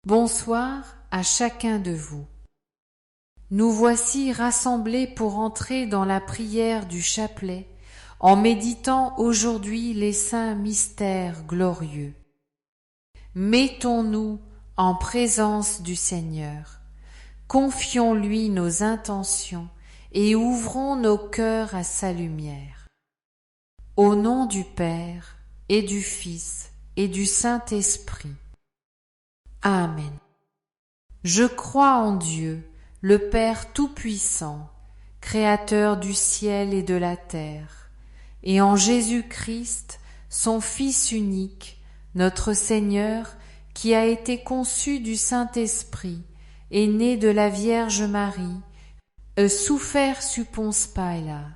Bonsoir à chacun de vous. Nous voici rassemblés pour entrer dans la prière du chapelet en méditant aujourd'hui les saints mystères glorieux. Mettons-nous en présence du Seigneur, confions-lui nos intentions et ouvrons nos cœurs à sa lumière. Au nom du Père et du Fils et du Saint-Esprit. Amen. Je crois en Dieu, le Père Tout-Puissant, Créateur du ciel et de la terre, et en Jésus-Christ, son Fils unique, notre Seigneur, qui a été conçu du Saint-Esprit, est né de la Vierge Marie, souffert sous Ponce Pilate,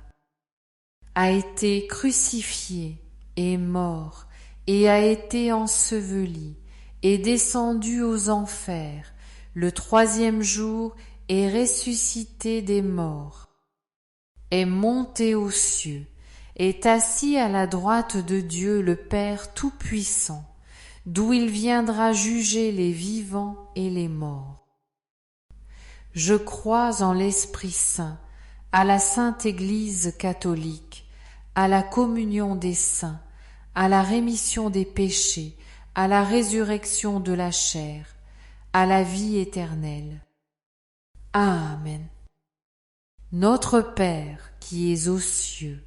a été crucifié et mort, et a été enseveli, est descendu aux enfers, le troisième jour est ressuscité des morts, est monté aux cieux, est assis à la droite de Dieu le Père Tout-Puissant, d'où il viendra juger les vivants et les morts. Je crois en l'Esprit Saint, à la Sainte Église catholique, à la communion des saints, à la rémission des péchés, à la résurrection de la chair, à la vie éternelle. Amen. Notre Père qui es aux cieux,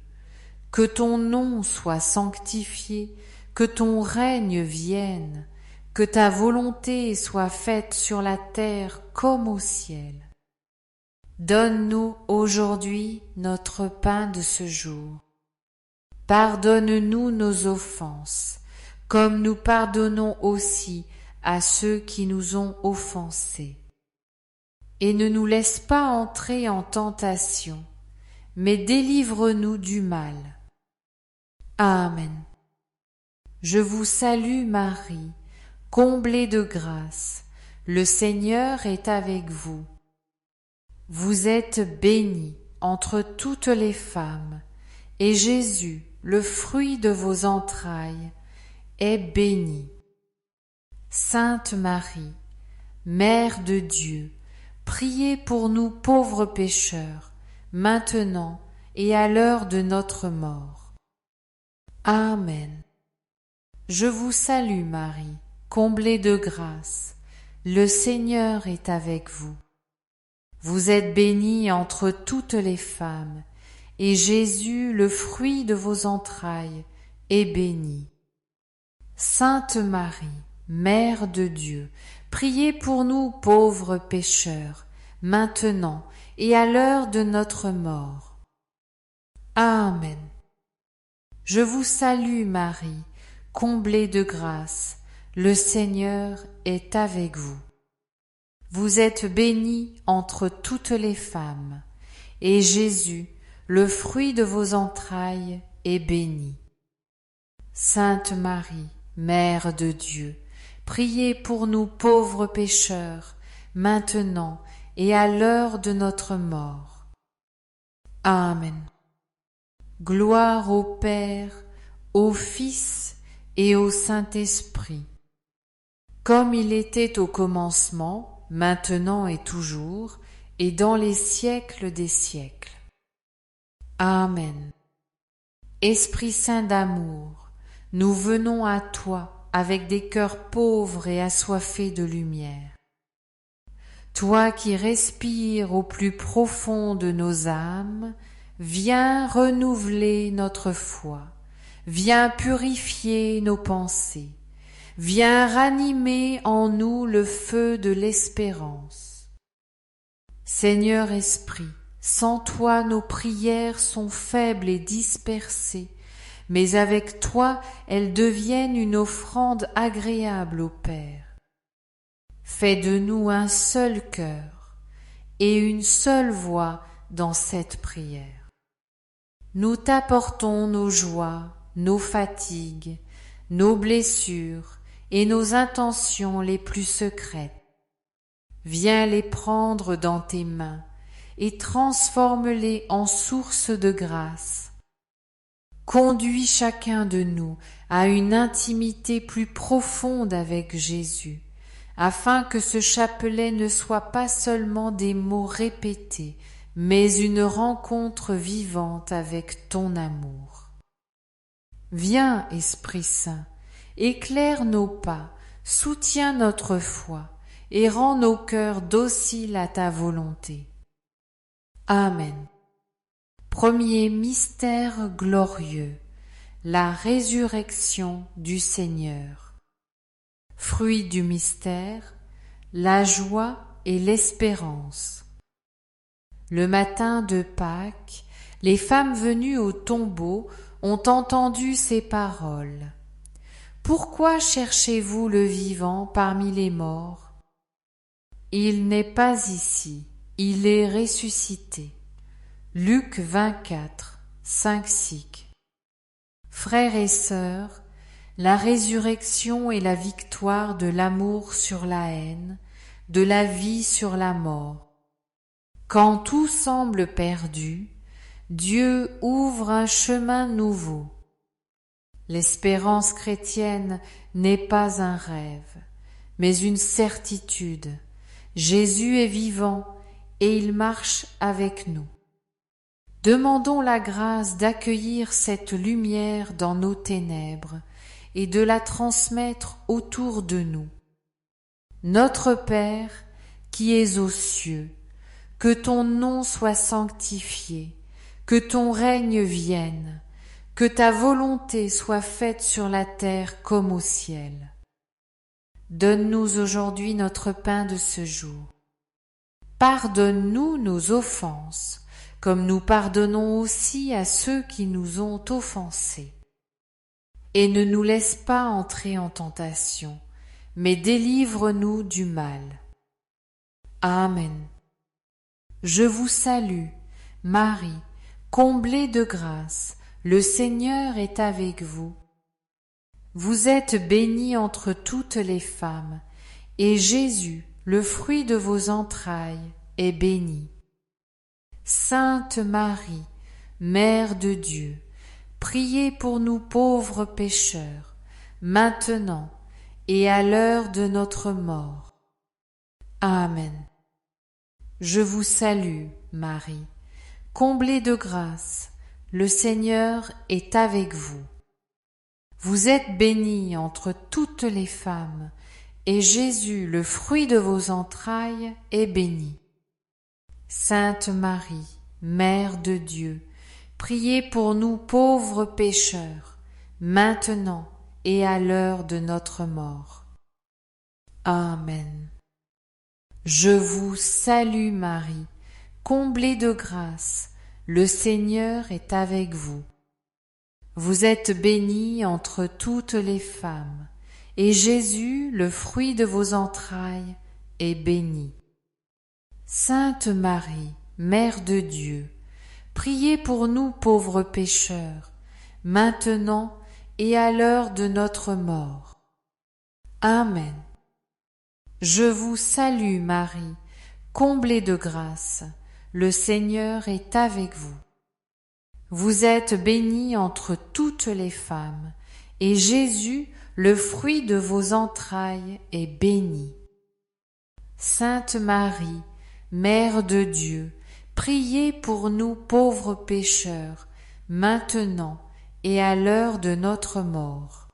que ton nom soit sanctifié, que ton règne vienne, que ta volonté soit faite sur la terre comme au ciel. Donne-nous aujourd'hui notre pain de ce jour. Pardonne-nous nos offenses, comme nous pardonnons aussi à ceux qui nous ont offensés. Et ne nous laisse pas entrer en tentation, mais délivre-nous du mal. Amen. Je vous salue Marie, comblée de grâce, le Seigneur est avec vous. Vous êtes bénie entre toutes les femmes, et Jésus, le fruit de vos entrailles, est béni. Sainte Marie, Mère de Dieu, priez pour nous pauvres pécheurs, maintenant et à l'heure de notre mort. Amen. Je vous salue Marie, comblée de grâce, le Seigneur est avec vous. Vous êtes bénie entre toutes les femmes, et Jésus, le fruit de vos entrailles, est béni. Sainte Marie, Mère de Dieu, priez pour nous pauvres pécheurs, maintenant et à l'heure de notre mort. Amen. Je vous salue Marie, comblée de grâce, le Seigneur est avec vous. Vous êtes bénie entre toutes les femmes, et Jésus, le fruit de vos entrailles, est béni. Sainte Marie, Mère de Dieu, priez pour nous pauvres pécheurs, maintenant et à l'heure de notre mort. Amen. Gloire au Père, au Fils et au Saint-Esprit, comme il était au commencement, maintenant et toujours, et dans les siècles des siècles. Amen. Esprit Saint d'amour, nous venons à toi avec des cœurs pauvres et assoiffés de lumière. Toi qui respires au plus profond de nos âmes, viens renouveler notre foi, viens purifier nos pensées, viens ranimer en nous le feu de l'espérance. Seigneur Esprit, sans toi nos prières sont faibles et dispersées, mais avec toi elles deviennent une offrande agréable au Père. Fais de nous un seul cœur et une seule voix dans cette prière. Nous t'apportons nos joies, nos fatigues, nos blessures et nos intentions les plus secrètes. Viens les prendre dans tes mains et transforme-les en source de grâce. Conduis chacun de nous à une intimité plus profonde avec Jésus, afin que ce chapelet ne soit pas seulement des mots répétés, mais une rencontre vivante avec ton amour. Viens, Esprit Saint, éclaire nos pas, soutiens notre foi et rends nos cœurs dociles à ta volonté. Amen. Premier mystère glorieux, la résurrection du Seigneur. Fruit du mystère, la joie et l'espérance. Le matin de Pâques, les femmes venues au tombeau ont entendu ces paroles. Pourquoi cherchez-vous le vivant parmi les morts? Il n'est pas ici, il est ressuscité. Luc 24, 5-6. Frères et sœurs, la résurrection est la victoire de l'amour sur la haine, de la vie sur la mort. Quand tout semble perdu, Dieu ouvre un chemin nouveau. L'espérance chrétienne n'est pas un rêve, mais une certitude. Jésus est vivant et il marche avec nous. Demandons la grâce d'accueillir cette lumière dans nos ténèbres et de la transmettre autour de nous. Notre Père, qui es aux cieux, que ton nom soit sanctifié, que ton règne vienne, que ta volonté soit faite sur la terre comme au ciel. Donne-nous aujourd'hui notre pain de ce jour. Pardonne-nous nos offenses, comme nous pardonnons aussi à ceux qui nous ont offensés. Et ne nous laisse pas entrer en tentation, mais délivre-nous du mal. Amen. Je vous salue, Marie, comblée de grâce, le Seigneur est avec vous. Vous êtes bénie entre toutes les femmes, et Jésus, le fruit de vos entrailles, est béni. Sainte Marie, Mère de Dieu, priez pour nous pauvres pécheurs, maintenant et à l'heure de notre mort. Amen. Je vous salue, Marie, comblée de grâce, le Seigneur est avec vous. Vous êtes bénie entre toutes les femmes, et Jésus, le fruit de vos entrailles, est béni. Sainte Marie, Mère de Dieu, priez pour nous pauvres pécheurs, maintenant et à l'heure de notre mort. Amen. Je vous salue Marie, comblée de grâce, le Seigneur est avec vous. Vous êtes bénie entre toutes les femmes, et Jésus, le fruit de vos entrailles, est béni. Sainte Marie, Mère de Dieu, priez pour nous pauvres pécheurs, maintenant et à l'heure de notre mort. Amen. Je vous salue Marie, comblée de grâce, le Seigneur est avec vous. Vous êtes bénie entre toutes les femmes, et Jésus, le fruit de vos entrailles, est béni. Sainte Marie, Mère de Dieu, priez pour nous pauvres pécheurs, maintenant et à l'heure de notre mort.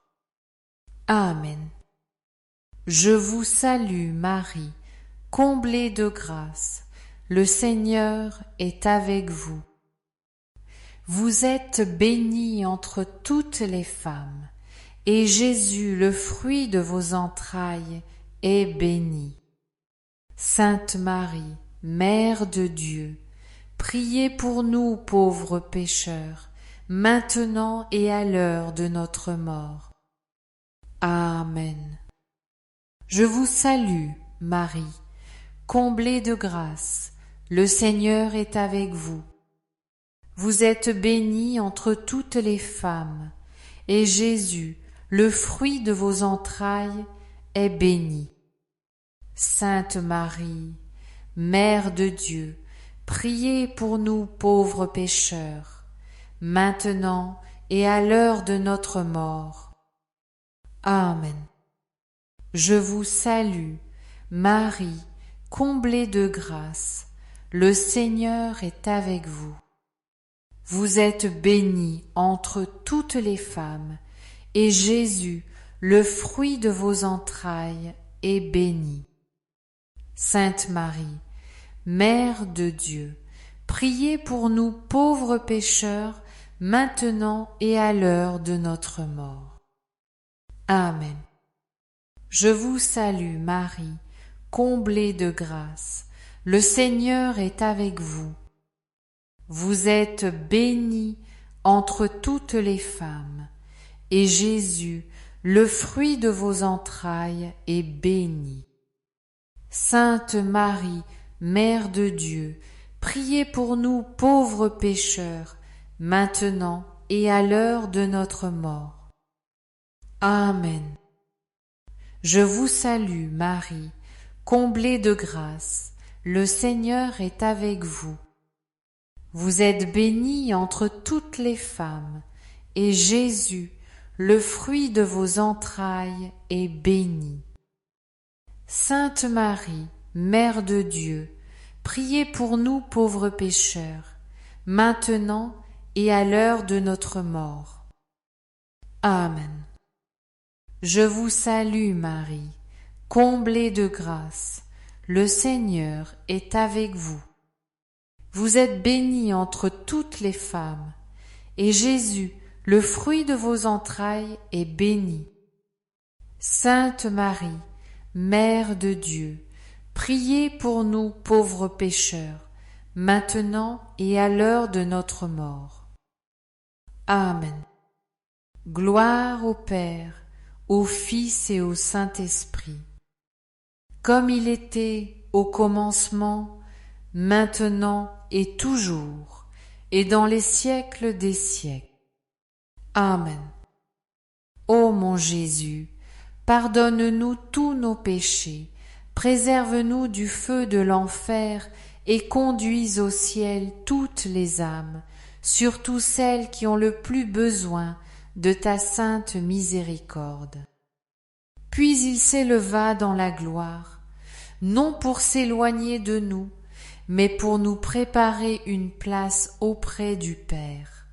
Amen. Je vous salue Marie, comblée de grâce, le Seigneur est avec vous. Vous êtes bénie entre toutes les femmes, et Jésus, le fruit de vos entrailles, est béni. Sainte Marie, Mère de Dieu, priez pour nous pauvres pécheurs, maintenant et à l'heure de notre mort. Amen. Je vous salue, Marie, comblée de grâce, le Seigneur est avec vous. Vous êtes bénie entre toutes les femmes, et Jésus, le fruit de vos entrailles, est béni. Sainte Marie, Mère de Dieu, priez pour nous pauvres pécheurs, maintenant et à l'heure de notre mort. Amen. Je vous salue, Marie, comblée de grâce, le Seigneur est avec vous. Vous êtes bénie entre toutes les femmes, et Jésus, le fruit de vos entrailles, est béni. Sainte Marie, Mère de Dieu, priez pour nous pauvres pécheurs, maintenant et à l'heure de notre mort. Amen. Je vous salue Marie, comblée de grâce, le Seigneur est avec vous. Vous êtes bénie entre toutes les femmes, et Jésus, le fruit de vos entrailles, est béni. Sainte Marie, Mère de Dieu, priez pour nous pauvres pécheurs, maintenant et à l'heure de notre mort. Amen. Je vous salue Marie, comblée de grâce, le Seigneur est avec vous. Vous êtes bénie entre toutes les femmes, et Jésus, le fruit de vos entrailles, est béni. Sainte Marie, Mère de Dieu, priez pour nous pauvres pécheurs, maintenant et à l'heure de notre mort. Amen. Je vous salue Marie, comblée de grâce, le Seigneur est avec vous. Vous êtes bénie entre toutes les femmes, et Jésus, le fruit de vos entrailles, est béni. Sainte Marie, Mère de Dieu, priez pour nous pauvres pécheurs, maintenant et à l'heure de notre mort. Amen. Gloire au Père, au Fils et au Saint-Esprit, comme il était au commencement, maintenant et toujours, et dans les siècles des siècles. Amen. Ô mon Jésus, pardonne-nous tous nos péchés, préserve-nous du feu de l'enfer et conduis au ciel toutes les âmes, surtout celles qui ont le plus besoin de ta sainte miséricorde. Puis il s'éleva dans la gloire, non pour s'éloigner de nous, mais pour nous préparer une place auprès du Père.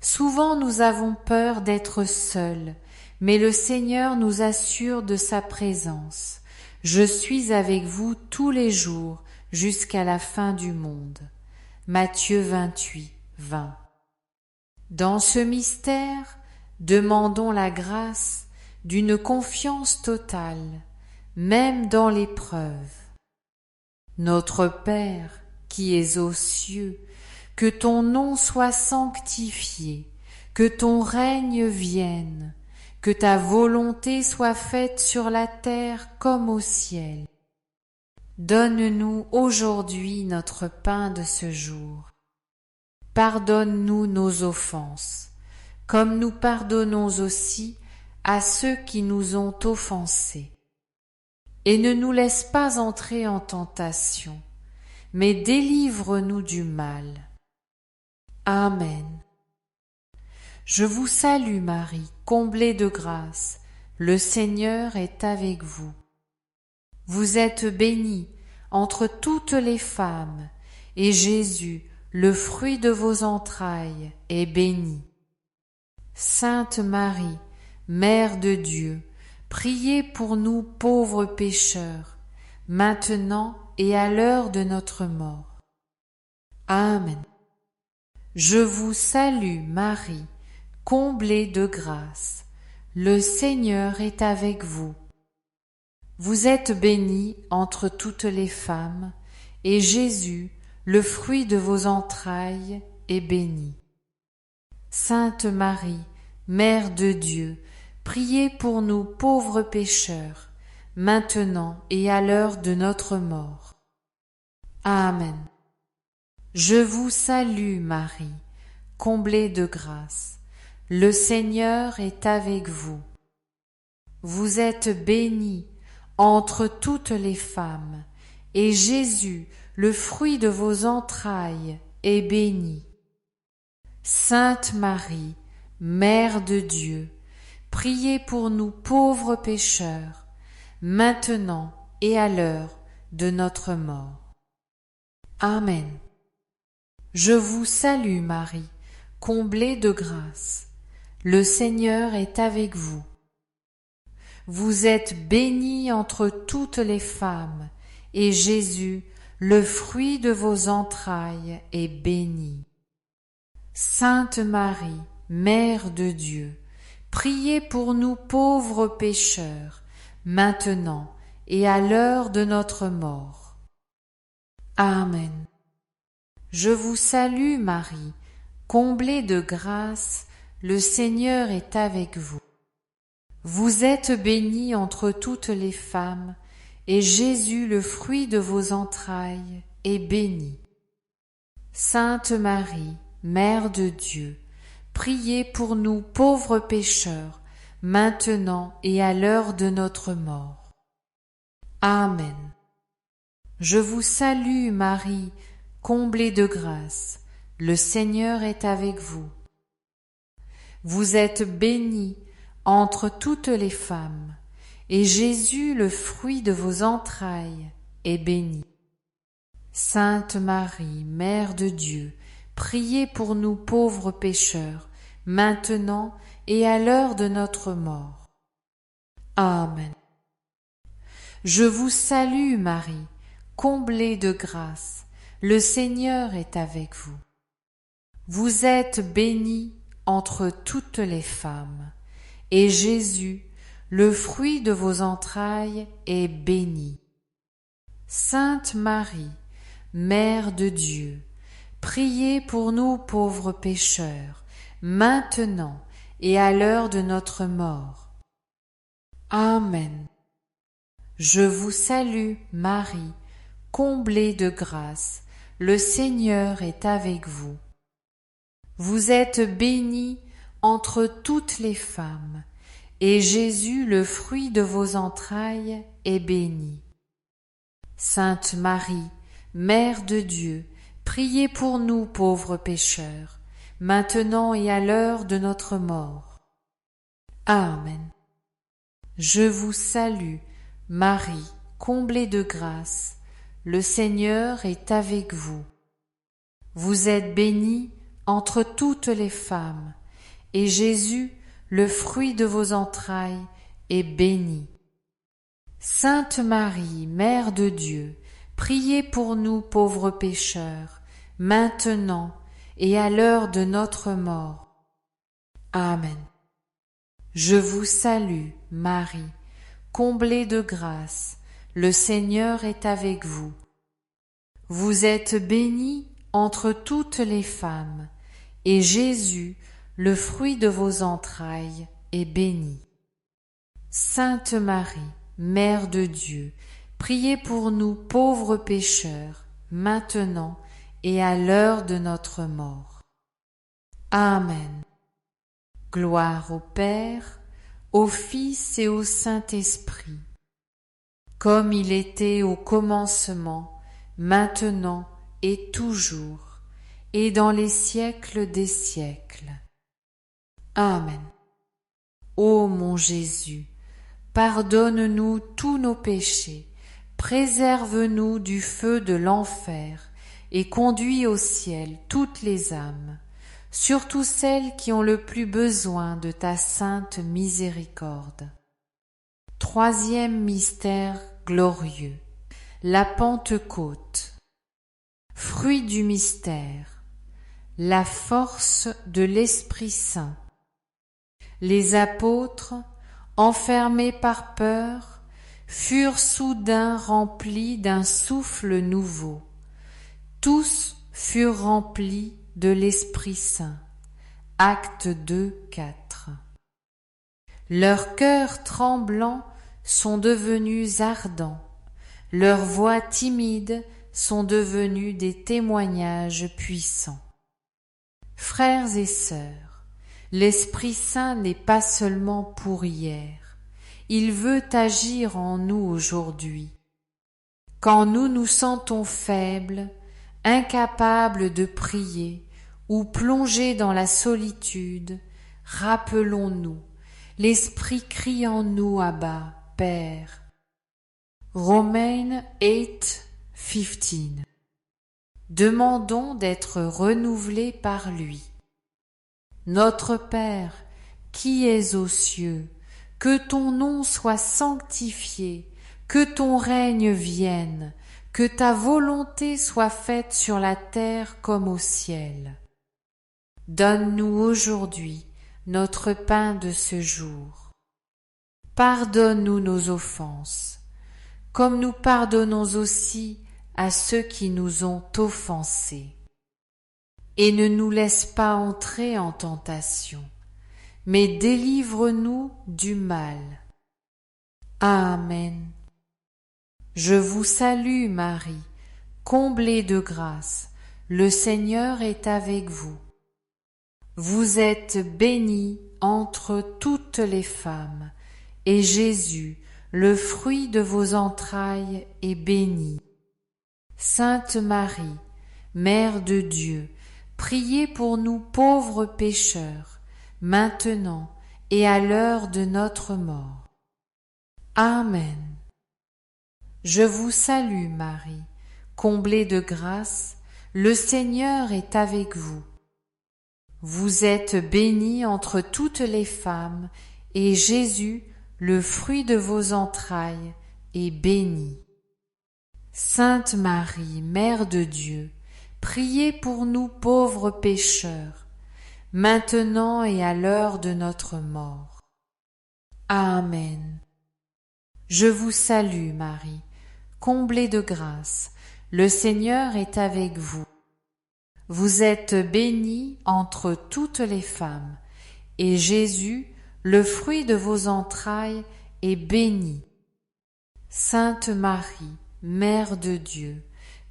Souvent nous avons peur d'être seuls, mais le Seigneur nous assure de sa présence. Je suis avec vous tous les jours jusqu'à la fin du monde. Matthieu 28, 20. Dans ce mystère, demandons la grâce d'une confiance totale, même dans l'épreuve. Notre Père, qui es aux cieux, que ton nom soit sanctifié, que ton règne vienne, que ta volonté soit faite sur la terre comme au ciel. Donne-nous aujourd'hui notre pain de ce jour. Pardonne-nous nos offenses, comme nous pardonnons aussi à ceux qui nous ont offensés. Et ne nous laisse pas entrer en tentation, mais délivre-nous du mal. Amen. Je vous salue Marie, comblée de grâce, le Seigneur est avec vous. Vous êtes bénie entre toutes les femmes, et Jésus, le fruit de vos entrailles, est béni. Sainte Marie, Mère de Dieu, priez pour nous pauvres pécheurs, maintenant et à l'heure de notre mort. Amen. Je vous salue Marie, comblée de grâce, le Seigneur est avec vous. Vous êtes bénie entre toutes les femmes, et Jésus, le fruit de vos entrailles, est béni. Sainte Marie, Mère de Dieu, priez pour nous pauvres pécheurs, maintenant et à l'heure de notre mort. Amen. Je vous salue Marie, comblée de grâce, le Seigneur est avec vous. Vous êtes bénie entre toutes les femmes, et Jésus, le fruit de vos entrailles, est béni. Sainte Marie, Mère de Dieu, priez pour nous pauvres pécheurs, maintenant et à l'heure de notre mort. Amen. Je vous salue Marie, comblée de grâce. Le Seigneur est avec vous. Vous êtes bénie entre toutes les femmes, et Jésus, le fruit de vos entrailles, est béni. Sainte Marie, Mère de Dieu, priez pour nous pauvres pécheurs, maintenant et à l'heure de notre mort. Amen. Je vous salue Marie, comblée de grâce, le Seigneur est avec vous. Vous êtes bénie entre toutes les femmes, et Jésus, le fruit de vos entrailles, est béni. Sainte Marie, Mère de Dieu, priez pour nous pauvres pécheurs, maintenant et à l'heure de notre mort. Amen. Je vous salue Marie, comblée de grâce, le Seigneur est avec vous. Vous êtes bénie entre toutes les femmes, et Jésus, le fruit de vos entrailles, est béni. Sainte Marie, Mère de Dieu, priez pour nous pauvres pécheurs, maintenant et à l'heure de notre mort. Amen. Je vous salue Marie, comblée de grâce, le Seigneur est avec vous. Vous êtes bénie entre toutes les femmes, et Jésus, le fruit de vos entrailles, est béni. Sainte Marie, Mère de Dieu, priez pour nous pauvres pécheurs, maintenant et à l'heure de notre mort. Amen. Je vous salue, Marie, comblée de grâce, le Seigneur est avec vous. Vous êtes bénie entre toutes les femmes, et Jésus, le fruit de vos entrailles, est béni. Sainte Marie, Mère de Dieu, priez pour nous pauvres pécheurs, maintenant et à l'heure de notre mort. Amen. Je vous salue, Marie, comblée de grâce, le Seigneur est avec vous. Vous êtes bénie entre toutes les femmes, et Jésus, le fruit de vos entrailles, est béni. Sainte Marie, Mère de Dieu, priez pour nous pauvres pécheurs, maintenant et à l'heure de notre mort. Amen. Je vous salue, Marie, comblée de grâce, le Seigneur est avec vous. Vous êtes bénie entre toutes les femmes, et Jésus, le fruit de vos entrailles, est béni. Sainte Marie, Mère de Dieu, priez pour nous pauvres pécheurs, maintenant et à l'heure de notre mort. Amen. Gloire au Père, au Fils et au Saint-Esprit, comme il était au commencement, maintenant et toujours, et dans les siècles des siècles. Amen. Ô mon Jésus, pardonne-nous tous nos péchés, préserve-nous du feu de l'enfer et conduis au ciel toutes les âmes, surtout celles qui ont le plus besoin de ta sainte miséricorde. Troisième mystère glorieux, la Pentecôte. Fruit du mystère, la force de l'Esprit Saint. Les apôtres, enfermés par peur, furent soudain remplis d'un souffle nouveau. Tous furent remplis de l'Esprit Saint. Actes 2, 4. Leurs cœurs tremblants sont devenus ardents, leurs voix timides sont devenues des témoignages puissants. Frères et sœurs, l'Esprit Saint n'est pas seulement pour hier, il veut agir en nous aujourd'hui. Quand nous nous sentons faibles, incapables de prier ou plongés dans la solitude, rappelons-nous, l'Esprit crie en nous à bas, Père. Romains 8:15. Demandons d'être renouvelés par lui. Notre Père, qui es aux cieux, que ton nom soit sanctifié, que ton règne vienne, que ta volonté soit faite sur la terre comme au ciel. Donne-nous aujourd'hui notre pain de ce jour. Pardonne-nous nos offenses, comme nous pardonnons aussi à ceux qui nous ont offensés. Et ne nous laisse pas entrer en tentation, mais délivre-nous du mal. Amen. Je vous salue Marie, comblée de grâce, le Seigneur est avec vous. Vous êtes bénie entre toutes les femmes, et Jésus, le fruit de vos entrailles, est béni. Sainte Marie, Mère de Dieu, priez pour nous pauvres pécheurs, maintenant et à l'heure de notre mort. Amen. Je vous salue Marie, comblée de grâce, le Seigneur est avec vous. Vous êtes bénie entre toutes les femmes, et Jésus, le fruit de vos entrailles, est béni. Sainte Marie, Mère de Dieu, priez pour nous pauvres pécheurs, maintenant et à l'heure de notre mort. Amen. Je vous salue Marie, comblée de grâce, le Seigneur est avec vous. Vous êtes bénie entre toutes les femmes, et Jésus, le fruit de vos entrailles, est béni. Sainte Marie, Mère de Dieu,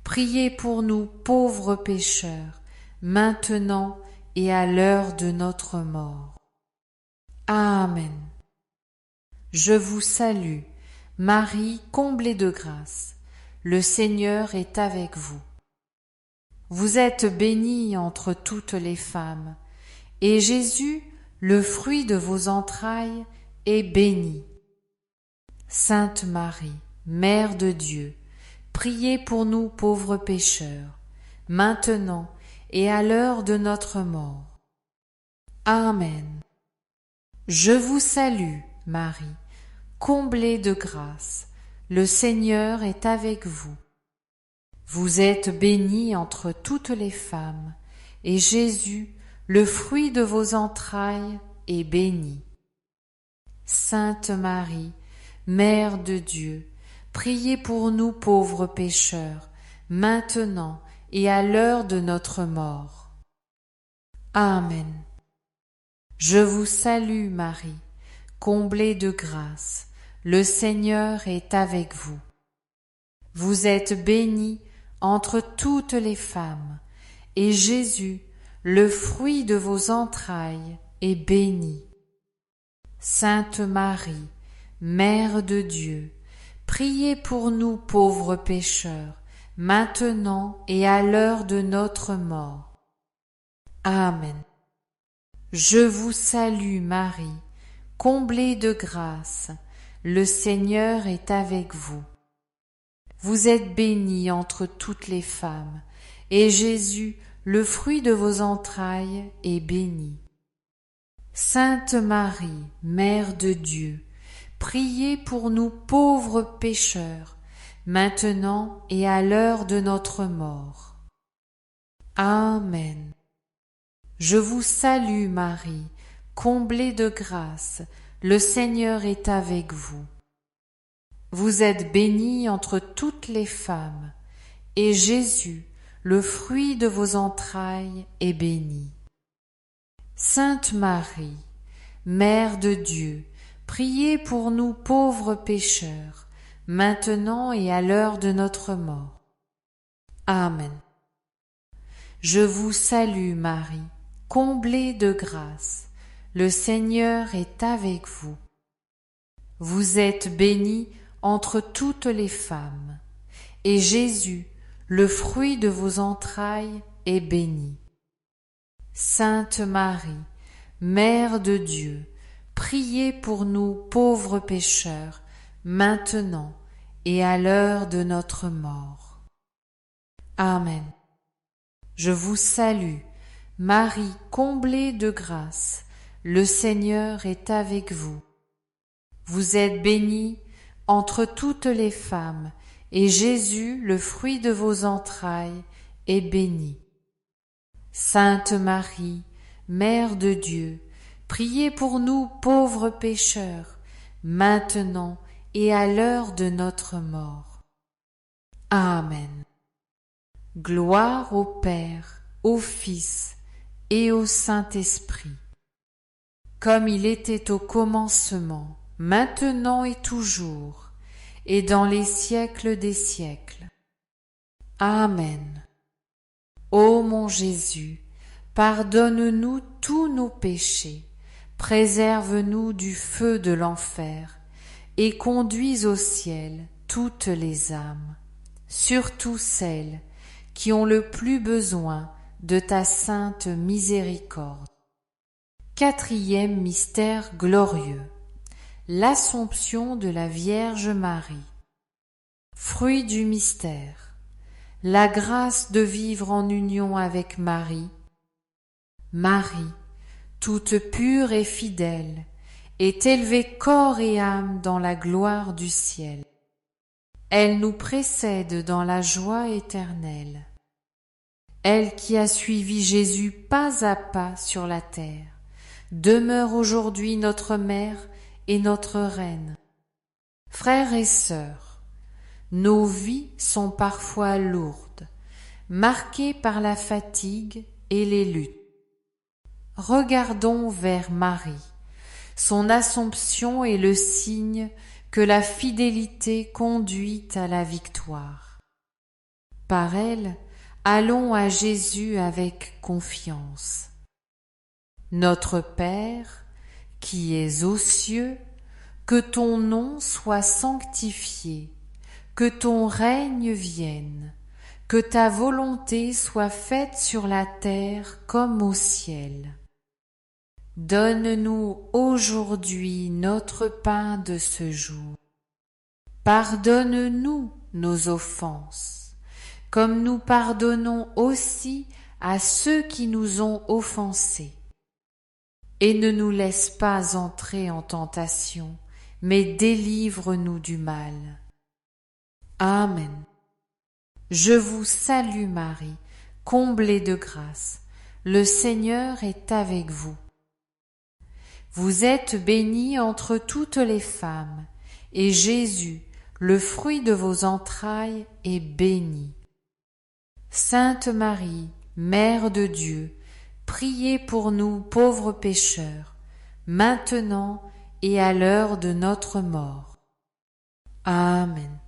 priez pour nous pauvres pécheurs, maintenant et à l'heure de notre mort. Amen. Je vous salue, Marie comblée de grâce, le Seigneur est avec vous. Vous êtes bénie entre toutes les femmes, et Jésus, le fruit de vos entrailles, est béni. Sainte Marie, Mère de Dieu, priez pour nous pauvres pécheurs, maintenant et à l'heure de notre mort. Amen. Je vous salue, Marie, comblée de grâce, le Seigneur est avec vous. Vous êtes bénie entre toutes les femmes, et Jésus, le fruit de vos entrailles, est béni. Sainte Marie, Mère de Dieu, priez pour nous pauvres pécheurs, maintenant et à l'heure de notre mort. Amen. Je vous salue Marie, comblée de grâce, le Seigneur est avec vous. Vous êtes bénie entre toutes les femmes, et Jésus, le fruit de vos entrailles, est béni. Sainte Marie, Mère de Dieu, priez pour nous pauvres pécheurs, maintenant et à l'heure de notre mort. Amen. Je vous salue Marie, comblée de grâce, le Seigneur est avec vous. Vous êtes bénie entre toutes les femmes, et Jésus, le fruit de vos entrailles, est béni. Sainte Marie, Mère de Dieu, priez pour nous pauvres pécheurs, maintenant et à l'heure de notre mort. Amen. Je vous salue Marie, comblée de grâce, le Seigneur est avec vous. Vous êtes bénie entre toutes les femmes, et Jésus, le fruit de vos entrailles, est béni. Sainte Marie, Mère de Dieu, priez pour nous pauvres pécheurs, maintenant et à l'heure de notre mort. Amen. Je vous salue Marie, comblée de grâce, le Seigneur est avec vous. Vous êtes bénie entre toutes les femmes, et Jésus, le fruit de vos entrailles, est béni. Sainte Marie, Mère de Dieu, priez pour nous pauvres pécheurs, maintenant et à l'heure de notre mort. Amen. Je vous salue, Marie comblée de grâce, le Seigneur est avec vous. Vous êtes bénie entre toutes les femmes, et Jésus, le fruit de vos entrailles, est béni. Sainte Marie, Mère de Dieu, priez pour nous pauvres pécheurs, maintenant et à l'heure de notre mort. Amen. Gloire au Père, au Fils et au Saint-Esprit, comme il était au commencement, maintenant et toujours, et dans les siècles des siècles. Amen. Ô mon Jésus, pardonne-nous tous nos péchés, préserve-nous du feu de l'enfer, et conduis au ciel toutes les âmes, surtout celles qui ont le plus besoin de ta sainte miséricorde. Quatrième mystère glorieux, l'Assomption de la Vierge Marie. Fruit du mystère, la grâce de vivre en union avec Marie. Marie, toute pure et fidèle, est élevée corps et âme dans la gloire du ciel. Elle nous précède dans la joie éternelle. Elle qui a suivi Jésus pas à pas sur la terre, demeure aujourd'hui notre Mère et notre Reine. Frères et sœurs, nos vies sont parfois lourdes, marquées par la fatigue et les luttes. Regardons vers Marie. Son Assomption est le signe que la fidélité conduit à la victoire. Par elle, allons à Jésus avec confiance. Notre Père, qui es aux cieux, que ton nom soit sanctifié, que ton règne vienne, que ta volonté soit faite sur la terre comme au ciel. Donne-nous aujourd'hui notre pain de ce jour. Pardonne-nous nos offenses, comme nous pardonnons aussi à ceux qui nous ont offensés. Et ne nous laisse pas entrer en tentation, mais délivre-nous du mal. Amen. Je vous salue Marie, comblée de grâce. Le Seigneur est avec vous. Vous êtes bénie entre toutes les femmes, et Jésus, le fruit de vos entrailles, est béni. Sainte Marie, Mère de Dieu, priez pour nous pauvres pécheurs, maintenant et à l'heure de notre mort. Amen.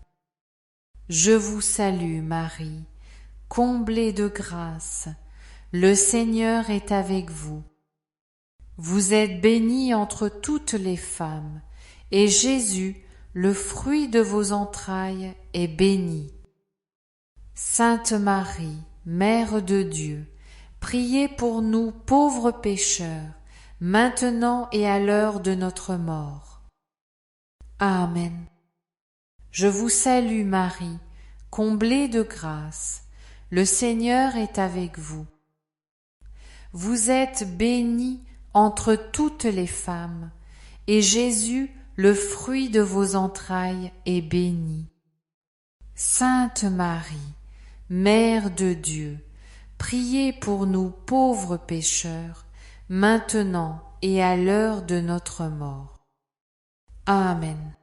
Je vous salue Marie, comblée de grâce, le Seigneur est avec vous. Vous êtes bénie entre toutes les femmes, et Jésus, le fruit de vos entrailles, est béni. Sainte Marie, Mère de Dieu, priez pour nous pauvres pécheurs, maintenant et à l'heure de notre mort. Amen. Je vous salue Marie, comblée de grâce, le Seigneur est avec vous. Vous êtes bénie entre toutes les femmes, et Jésus, le fruit de vos entrailles, est béni. Sainte Marie, Mère de Dieu, priez pour nous pauvres pécheurs, maintenant et à l'heure de notre mort. Amen.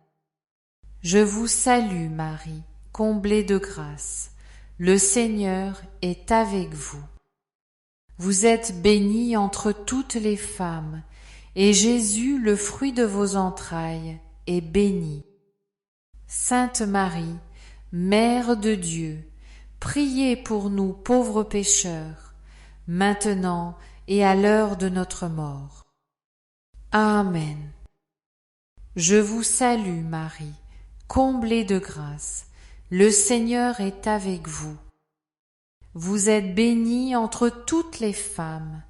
Je vous salue Marie, comblée de grâce, le Seigneur est avec vous. Vous êtes bénie entre toutes les femmes, et Jésus, le fruit de vos entrailles, est béni. Sainte Marie, Mère de Dieu, priez pour nous pauvres pécheurs, maintenant et à l'heure de notre mort. Amen. Je vous salue Marie, comblée de grâce, le Seigneur est avec vous. Vous êtes bénie entre toutes les femmes,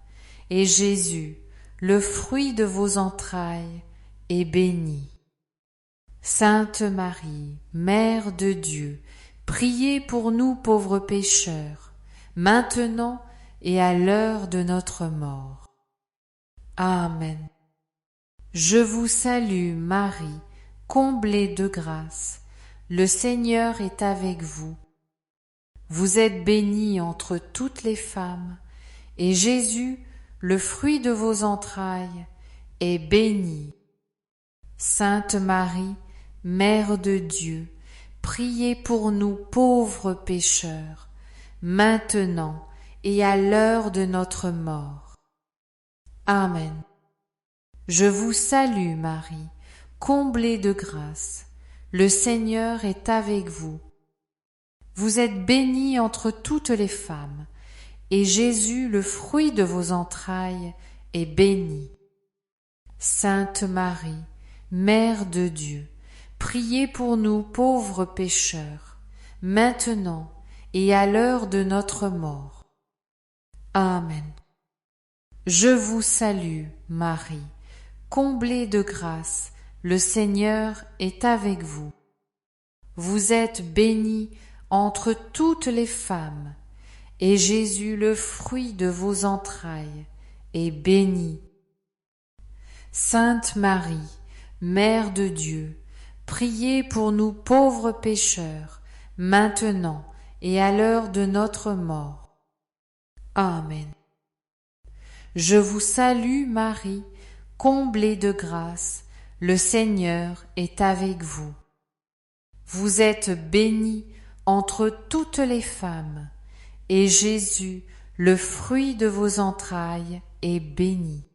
et Jésus, le fruit de vos entrailles, est béni. Sainte Marie, Mère de Dieu, priez pour nous pauvres pécheurs, maintenant et à l'heure de notre mort. Amen. Je vous salue Marie, comblée de grâce, le Seigneur est avec vous. Vous êtes bénie entre toutes les femmes, et Jésus, le fruit de vos entrailles, est béni. Sainte Marie, Mère de Dieu, priez pour nous pauvres pécheurs, maintenant et à l'heure de notre mort. Amen. Je vous salue Marie, comblée de grâce, le Seigneur est avec vous. Vous êtes bénie entre toutes les femmes, et Jésus, le fruit de vos entrailles, est béni. Sainte Marie, Mère de Dieu, priez pour nous pauvres pécheurs, maintenant et à l'heure de notre mort. Amen. Je vous salue, Marie, comblée de grâce, le Seigneur est avec vous. Vous êtes bénie entre toutes les femmes, et Jésus, le fruit de vos entrailles, est béni. Sainte Marie, Mère de Dieu, priez pour nous pauvres pécheurs, maintenant et à l'heure de notre mort. Amen. Je vous salue Marie, comblée de grâce, le Seigneur est avec vous. Vous êtes bénie entre toutes les femmes, et Jésus, le fruit de vos entrailles, est béni.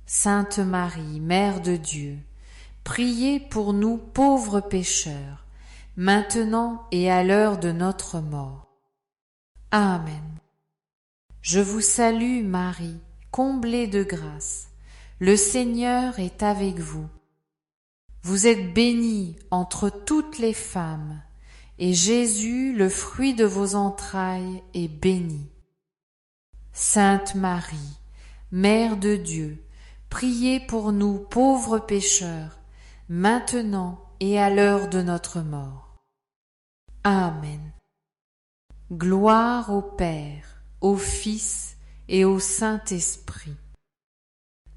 Sainte Marie, Mère de Dieu, priez pour nous pauvres pécheurs, maintenant et à l'heure de notre mort. Amen. Je vous salue Marie, comblée de grâce, le Seigneur est avec vous. Vous êtes bénie entre toutes les femmes, et Jésus, le fruit de vos entrailles, est béni. Sainte Marie, Mère de Dieu, priez pour nous pauvres pécheurs, maintenant et à l'heure de notre mort. Amen. Gloire au Père, au Fils et au Saint-Esprit,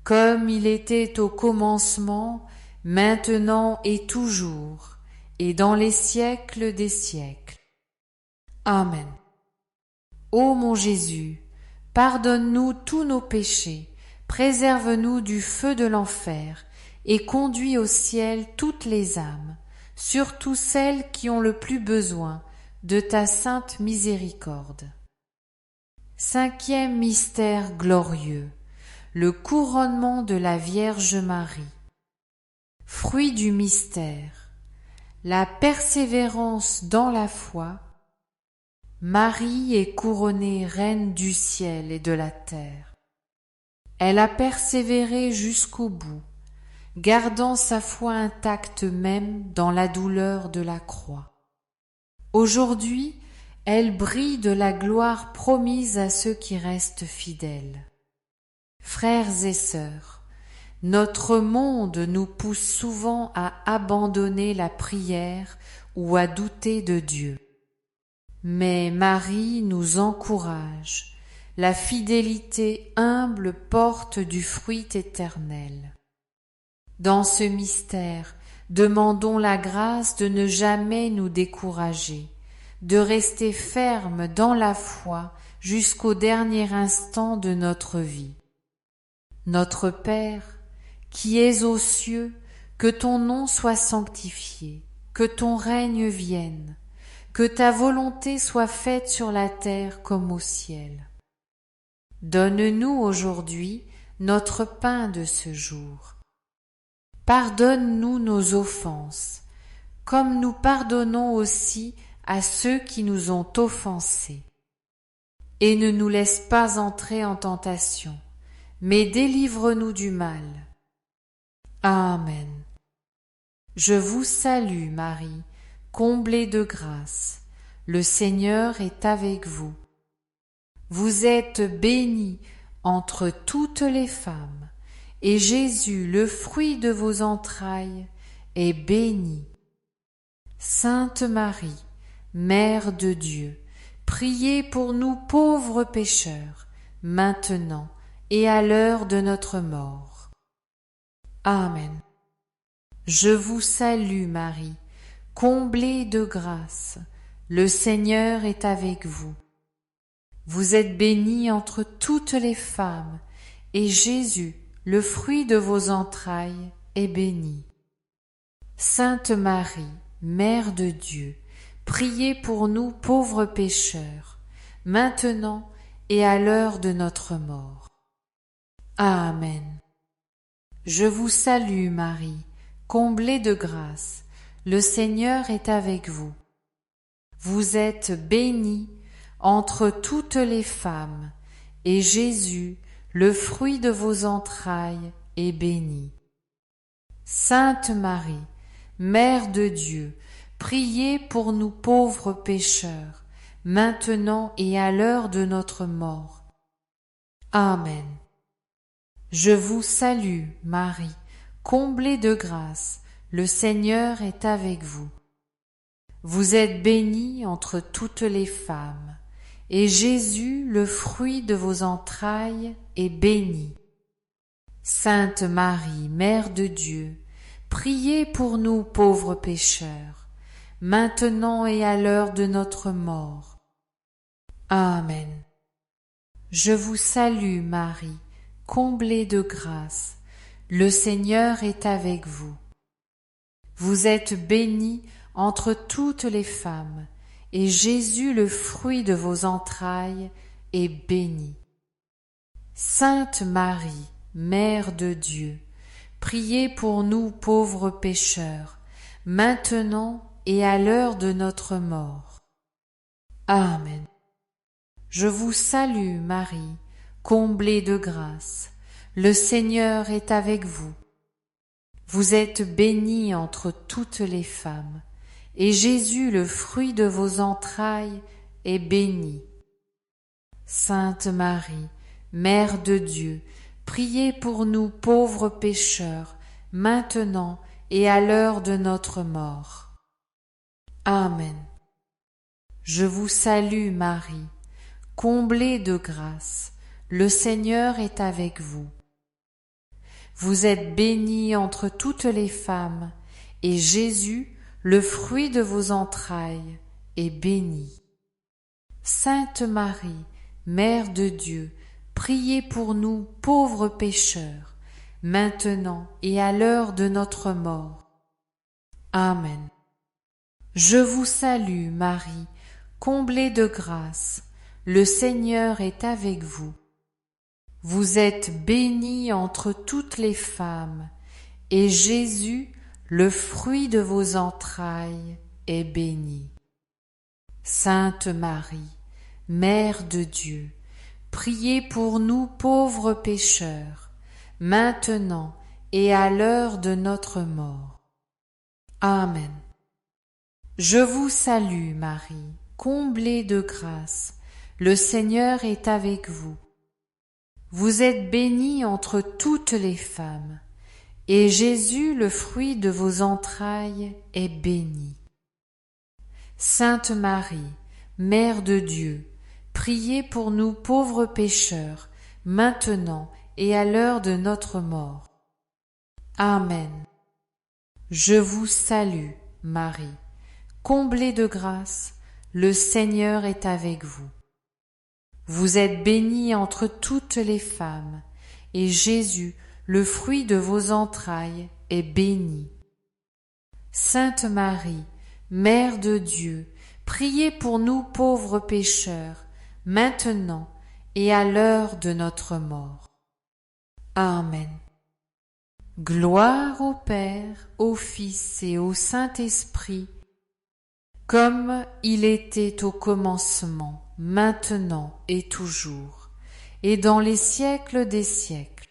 comme il était au commencement, maintenant et toujours, et dans les siècles des siècles. Amen. Ô mon Jésus, pardonne-nous tous nos péchés, préserve-nous du feu de l'enfer, et conduis au ciel toutes les âmes, surtout celles qui ont le plus besoin de ta sainte miséricorde. Cinquième mystère glorieux, le couronnement de la Vierge Marie. Fruit du mystère, la persévérance dans la foi. Marie est couronnée reine du ciel et de la terre. Elle a persévéré jusqu'au bout, gardant sa foi intacte même dans la douleur de la croix. Aujourd'hui, elle brille de la gloire promise à ceux qui restent fidèles. Frères et sœurs, notre monde nous pousse souvent à abandonner la prière ou à douter de Dieu. Mais Marie nous encourage, la fidélité humble porte du fruit éternel. Dans ce mystère, demandons la grâce de ne jamais nous décourager, de rester fermes dans la foi jusqu'au dernier instant de notre vie. Notre Père, qui es aux cieux, que ton nom soit sanctifié, que ton règne vienne, que ta volonté soit faite sur la terre comme au ciel. Donne-nous aujourd'hui notre pain de ce jour. Pardonne-nous nos offenses, comme nous pardonnons aussi à ceux qui nous ont offensés. Et ne nous laisse pas entrer en tentation, mais délivre-nous du mal. Amen. Je vous salue Marie, comblée de grâce, le Seigneur est avec vous. Vous êtes bénie entre toutes les femmes, et Jésus, le fruit de vos entrailles, est bénie. Sainte Marie, Mère de Dieu, priez pour nous pauvres pécheurs, maintenant et à l'heure de notre mort. Amen. Je vous salue Marie, comblée de grâce, le Seigneur est avec vous. Vous êtes bénie entre toutes les femmes, et Jésus, le fruit de vos entrailles, est béni. Sainte Marie, Mère de Dieu, priez pour nous pauvres pécheurs, maintenant et à l'heure de notre mort. Amen. Je vous salue Marie, comblée de grâce, le Seigneur est avec vous. Vous êtes bénie entre toutes les femmes, et Jésus, le fruit de vos entrailles, est béni. Sainte Marie, Mère de Dieu, priez pour nous pauvres pécheurs, maintenant et à l'heure de notre mort. Amen. Je vous salue, Marie, comblée de grâce, le Seigneur est avec vous. Vous êtes bénie entre toutes les femmes, et Jésus, le fruit de vos entrailles, est béni. Sainte Marie, Mère de Dieu, priez pour nous pauvres pécheurs, maintenant et à l'heure de notre mort. Amen. Je vous salue Marie, comblée de grâce, le Seigneur est avec vous. Vous êtes bénie entre toutes les femmes, et Jésus, le fruit de vos entrailles, est béni. Sainte Marie, Mère de Dieu, priez pour nous pauvres pécheurs, maintenant et à l'heure de notre mort. Amen. Je vous salue Marie, comblée de grâce, le Seigneur est avec vous. Vous êtes bénie entre toutes les femmes, et Jésus, le fruit de vos entrailles, est béni. Sainte Marie, Mère de Dieu, priez pour nous pauvres pécheurs, maintenant et à l'heure de notre mort. Amen. Je vous salue Marie, comblée de grâce, le Seigneur est avec vous. Vous êtes bénie entre toutes les femmes, et Jésus, le fruit de vos entrailles, est béni. Sainte Marie, Mère de Dieu, priez pour nous pauvres pécheurs, maintenant et à l'heure de notre mort. Amen. Je vous salue Marie, comblée de grâce, le Seigneur est avec vous. Vous êtes bénie entre toutes les femmes, et Jésus, le fruit de vos entrailles, est béni. Sainte Marie, Mère de Dieu, priez pour nous pauvres pécheurs, maintenant et à l'heure de notre mort. Amen. Je vous salue Marie, comblée de grâce, le Seigneur est avec vous. Vous êtes bénie entre toutes les femmes, et Jésus, le fruit de vos entrailles, est béni. Sainte Marie, Mère de Dieu, priez pour nous pauvres pécheurs, maintenant et à l'heure de notre mort. Amen. Je vous salue, Marie, comblée de grâce, le Seigneur est avec vous. Vous êtes bénie entre toutes les femmes, et Jésus, le fruit de vos entrailles, est béni. Sainte Marie, Mère de Dieu, priez pour nous pauvres pécheurs, maintenant et à l'heure de notre mort. Amen. Gloire au Père, au Fils et au Saint-Esprit, comme il était au commencement, maintenant et toujours, et dans les siècles des siècles.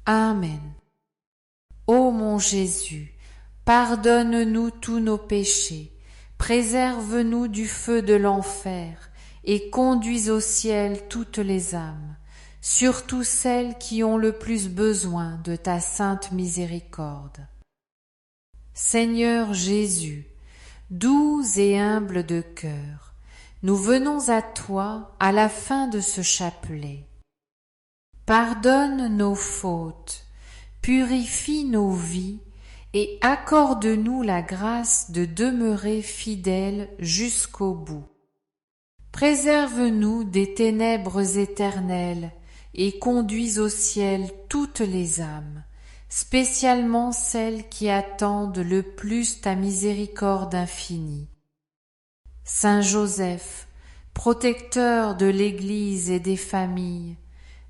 Amen. Ô mon Jésus, pardonne-nous tous nos péchés, préserve-nous du feu de l'enfer, et conduis au ciel toutes les âmes, surtout celles qui ont le plus besoin de ta sainte miséricorde. Seigneur Jésus, doux et humble de cœur, nous venons à toi à la fin de ce chapelet. Pardonne nos fautes, purifie nos vies et accorde-nous la grâce de demeurer fidèles jusqu'au bout. Préserve-nous des ténèbres éternelles et conduis au ciel toutes les âmes, spécialement celles qui attendent le plus ta miséricorde infinie. Saint Joseph, protecteur de l'Église et des familles,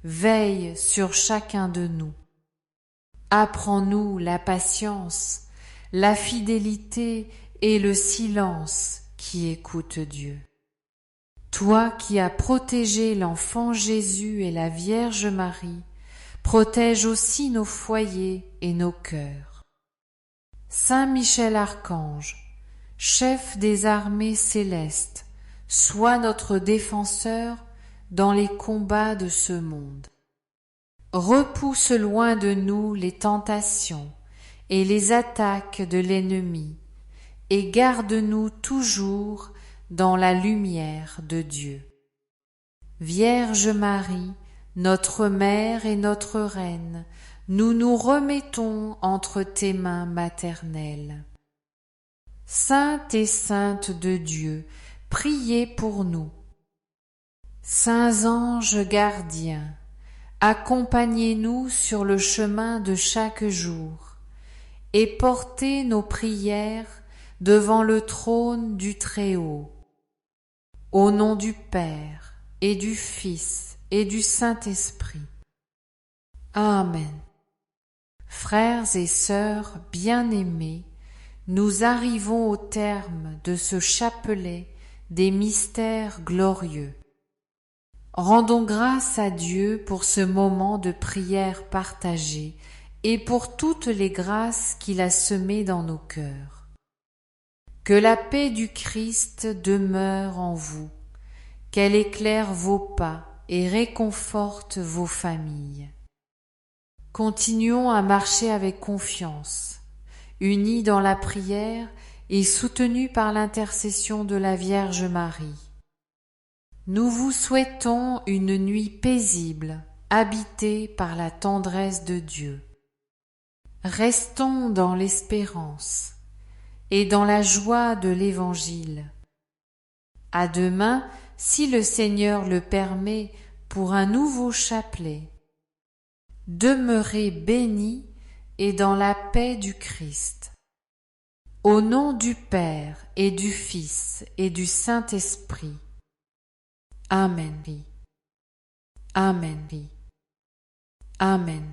veille sur chacun de nous. Apprends-nous la patience, la fidélité et le silence qui écoutent Dieu. Toi qui as protégé l'enfant Jésus et la Vierge Marie, protège aussi nos foyers et nos cœurs. Saint Michel Archange, chef des armées célestes, sois notre défenseur dans les combats de ce monde. Repousse loin de nous les tentations et les attaques de l'ennemi, et garde-nous toujours dans la lumière de Dieu. Vierge Marie, notre Mère et notre Reine, nous nous remettons entre tes mains maternelles. Sainte et Sainte de Dieu, priez pour nous. Saints anges gardiens, accompagnez-nous sur le chemin de chaque jour et portez nos prières devant le trône du Très-Haut. Au nom du Père et du Fils et du Saint-Esprit. Amen. Frères et sœurs bien-aimés, nous arrivons au terme de ce chapelet des mystères glorieux. Rendons grâce à Dieu pour ce moment de prière partagée et pour toutes les grâces qu'il a semées dans nos cœurs. Que la paix du Christ demeure en vous, qu'elle éclaire vos pas et réconforte vos familles. Continuons à marcher avec confiance, unis dans la prière et soutenus par l'intercession de la Vierge Marie. Nous vous souhaitons une nuit paisible, habitée par la tendresse de Dieu. Restons dans l'espérance et dans la joie de l'Évangile. À demain, si le Seigneur le permet, pour un nouveau chapelet. Demeurez bénis et dans la paix du Christ. Au nom du Père et du Fils et du Saint-Esprit. Amen. Amen. Amen.